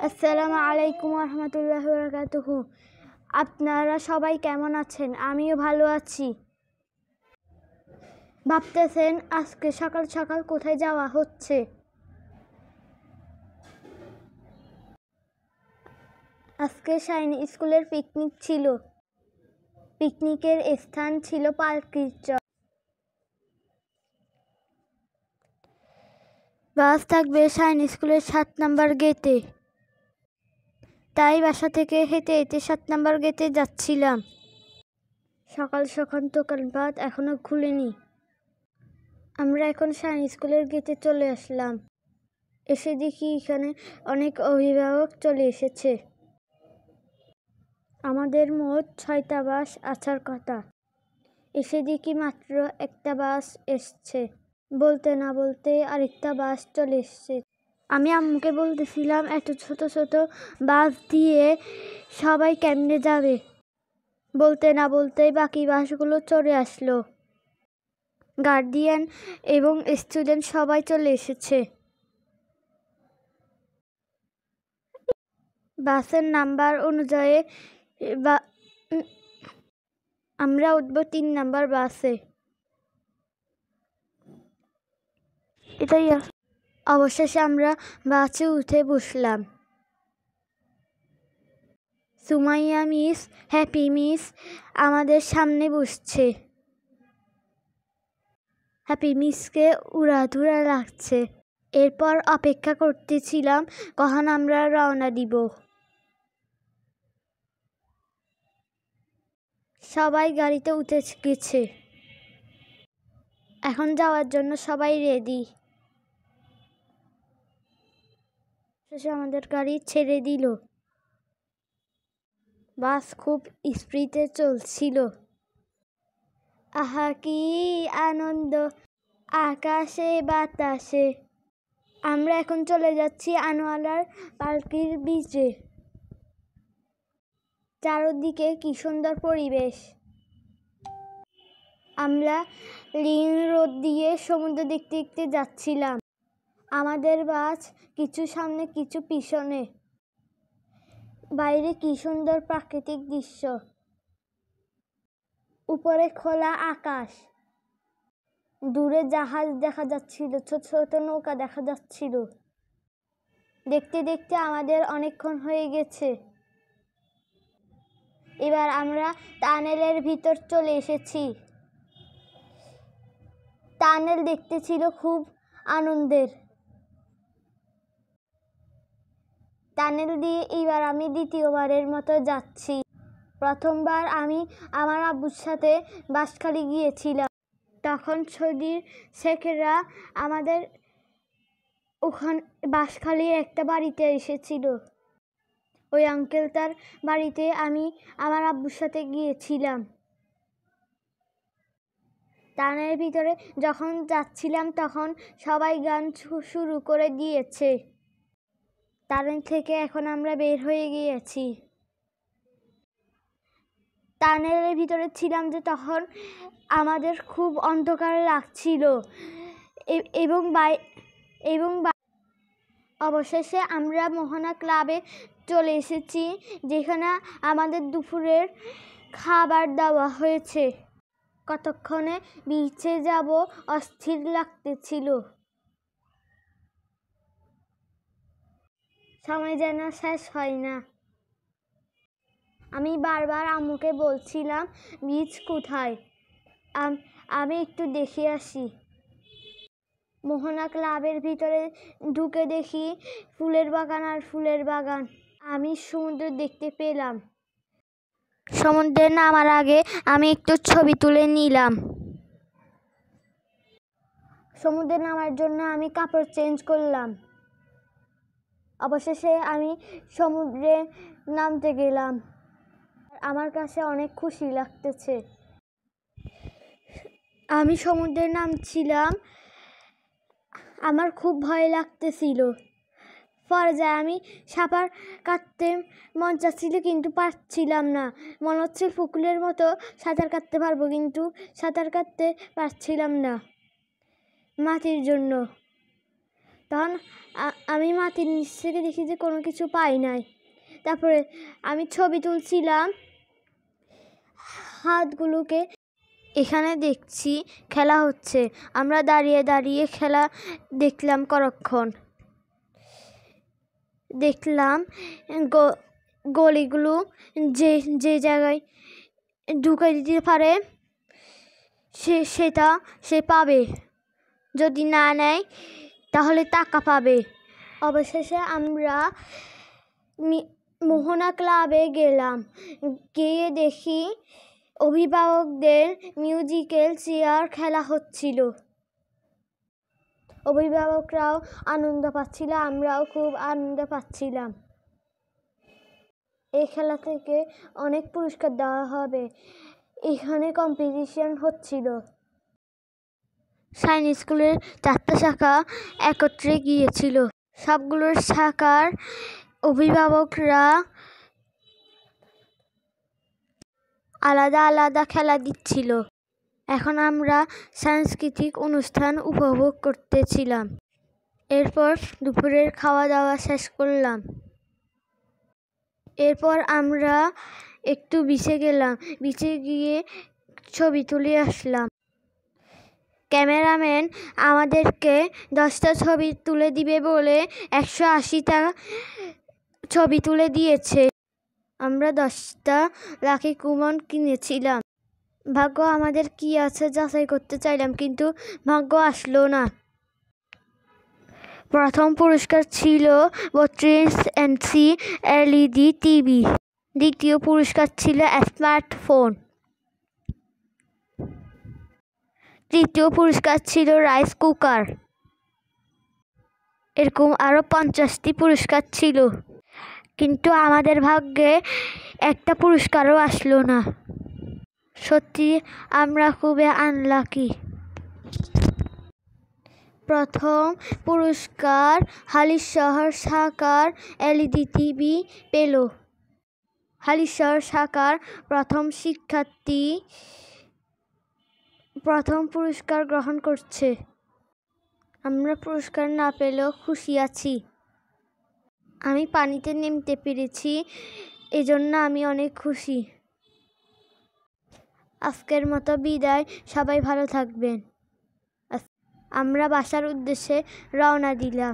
আসসালামু আলাইকুম রহমতুল্লাহি ওয়া বারাকাতুহু। আপনারা সবাই কেমন আছেন? আমিও ভালো আছি। ভাবতেছেন আজকে সকাল সকাল কোথায় যাওয়া হচ্ছে? আজকে শাইন স্কুলের পিকনিক ছিল। পিকনিকের স্থান ছিল পার্কির চর। বাস থাকবে শাইন স্কুলের 7 নম্বর গেটে। তাই বাসা থেকে হেঁটে হেঁটে 7 নম্বর গেটে যাচ্ছিলাম। সকাল সকাল দোকানপাট এখনো খুলেনি। আমরা এখন শাইন স্কুলের গেটে চলে আসলাম। এসে দেখি এখানে অনেক অভিভাবক চলে এসেছে। আমাদের মোট 6টা বাস আসার কথা। এসে দেখি মাত্র একটা বাস এসছে। বলতে না বলতে আরেকটা বাস চলে এসছে। আমি আম্মুকে বলতেছিলাম এত ছোট ছোট বাস দিয়ে সবাই কেমনে যাবে। বলতে না বলতেই বাকি বাসগুলো চলে আসলো। গার্ডিয়ান এবং স্টুডেন্ট সবাই চলে এসেছে। বাসের নাম্বার অনুযায়ী আমরা উঠবো 3 নাম্বার বাসে। এটাই অবশেষে আমরা বাসে উঠে বসলাম। সুমাইয়া মিস, হ্যাপি মিস আমাদের সামনে বসছে। হ্যাপি মিসকে উড়াধুরা লাগছে। এরপর অপেক্ষা করতেছিলাম কখন আমরা রওনা দিব। সবাই গাড়িতে উঠে গেছে। এখন যাওয়ার জন্য সবাই রেডি। শেষে আমাদের গাড়ি ছেড়ে দিল। বাস খুব স্পিডে চলছিল। আহা কি আনন্দ আকাশে বাতাসে। আমরা এখন চলে যাচ্ছি আনোয়ারার পার্কের বিচে। চারদিকে কি সুন্দর পরিবেশ। আমরা রিং রোড দিয়ে সমুদ্র দেখতে দেখতে যাচ্ছিলাম। আমাদের বাস কিছু সামনে কিছু পিছনে। বাইরে কি সুন্দর প্রাকৃতিক দৃশ্য। উপরে খোলা আকাশ। দূরে জাহাজ দেখা যাচ্ছিল, ছোট ছোট নৌকা দেখা যাচ্ছিল। দেখতে দেখতে আমাদের অনেকক্ষণ হয়ে গেছে। এবার আমরা টানেলের ভিতর চলে এসেছি। টানেল দেখতে ছিল খুব আনন্দের। টানেল দিয়ে এবার আমি দ্বিতীয়বারের মতো যাচ্ছি। প্রথমবার আমি আমার আব্বুর সাথে বাঁশখালী গিয়েছিলাম। তখন ছদির শেখেরা আমাদের ওখানে বাঁশখালীর একটা বাড়িতে এসেছিল। ওই আঙ্কেলটার বাড়িতে আমি আমার আব্বুর সাথে গিয়েছিলাম। টানেলের ভিতরে যখন যাচ্ছিলাম তখন সবাই গান শুরু করে দিয়েছে। টানেল থেকে এখন আমরা বের হয়ে গিয়েছি। টানেলের ভিতরে ছিলাম যে তখন আমাদের খুব অন্ধকার লাগছিল এবং অবশেষে আমরা মোহনা ক্লাবে চলে এসেছি, যেখানে আমাদের দুপুরের খাবার দেওয়া হয়েছে। কতক্ষণে বিচে যাব অস্থির লাগতেছিল। সময় যেন শেষ হয় না। আমি বারবার আম্মুকে বলছিলাম বিচ কোথায়, আমি একটু দেখে আসি। মোহনা ক্লাবের ভিতরে ঢুকে দেখি ফুলের বাগান আর ফুলের বাগান। আমি সমুদ্র দেখতে পেলাম। সমুদ্রে নামার আগে আমি একটু ছবি তুলে নিলাম। সমুদ্রে নামার জন্য আমি কাপড় চেঞ্জ করলাম। অবশেষে আমি সমুদ্রে নামতে গেলাম। আমার কাছে অনেক খুশি লাগতেছে। আমি সমুদ্রে নামছিলাম, আমার খুব ভয় লাগতেছিল। পর্যায়ে আমি সাঁতার কাটতে মন চাচ্ছিল কিন্তু পারছিলাম না। মনে হচ্ছে পুকুরের মতো সাঁতার কাটতে পারবো, কিন্তু সাঁতার কাটতে পারছিলাম না মাটির জন্য। তখন আমি মাটির নিচ থেকে দেখি যে কোনো কিছু পাই নাই। তারপরে আমি ছবি তুলছিলাম হাতগুলোকে। এখানে দেখছি খেলা হচ্ছে, আমরা দাঁড়িয়ে দাঁড়িয়ে খেলা দেখলাম কতক্ষণ। দেখলাম গলিগুলো যে যে জায়গায় ঢুকে দিতে পারে সে পাবে, যদি না নেয় তাহলে টাকা পাবে। অবশেষে আমরা মোহনা ক্লাবে গেলাম, গিয়ে দেখি অভিভাবকদের মিউজিক্যাল চেয়ার খেলা হচ্ছিল। অভিভাবকরাও আনন্দ পাচ্ছিল, আমরাও খুব আনন্দ পাচ্ছিলাম। এই খেলা থেকে অনেক পুরস্কার দেওয়া হবে। এখানে কম্পিটিশন হচ্ছিল। সাইন স্কুলের 4টা শাখা একত্রে গিয়েছিল। সবগুলোর শাখার অভিভাবকরা আলাদা আলাদা খেলা দিচ্ছিল। এখন আমরা সাংস্কৃতিক অনুষ্ঠান উপভোগ করতেছিলাম। এরপর দুপুরের খাওয়া দাওয়া শেষ করলাম। এরপর আমরা একটু বিচে গেলাম, বিচে গিয়ে ছবি তুলে আসলাম। ক্যামেরাম্যান আমাদেরকে 10টা ছবি তুলে দিবে বলে 180টা ছবি তুলে দিয়েছে। আমরা 10টা লাকি কুপন কিনেছিলাম। ভাগ্য আমাদের কি আছে যাচাই করতে চাইলাম, কিন্তু ভাগ্য আসলো না। প্রথম পুরস্কার ছিল 32 ইঞ্চি LED টিভি। দ্বিতীয় পুরস্কার ছিল স্মার্টফোন। তৃতীয় পুরস্কার ছিল রাইস কুকার। এরকম আরও 50টি পুরস্কার ছিল, কিন্তু আমাদের ভাগ্যে একটা পুরস্কারও আসলো না। সত্যি আমরা খুবই আনলাকি। প্রথম পুরস্কার হালিশহর শাখার LED টিভি পেল। হালিশহর শাখার প্রথম শিক্ষার্থী প্রথম পুরস্কার গ্রহণ করছে। আমরা পুরস্কার না পেলেও খুশি আছি। আমি পানিতে নামতে পেরেছি, এজন্য আমি অনেক খুশি। আজকের মতো বিদায়, সবাই ভালো থাকবেন। আমরা বাসার উদ্দেশ্যে রওনা দিলাম।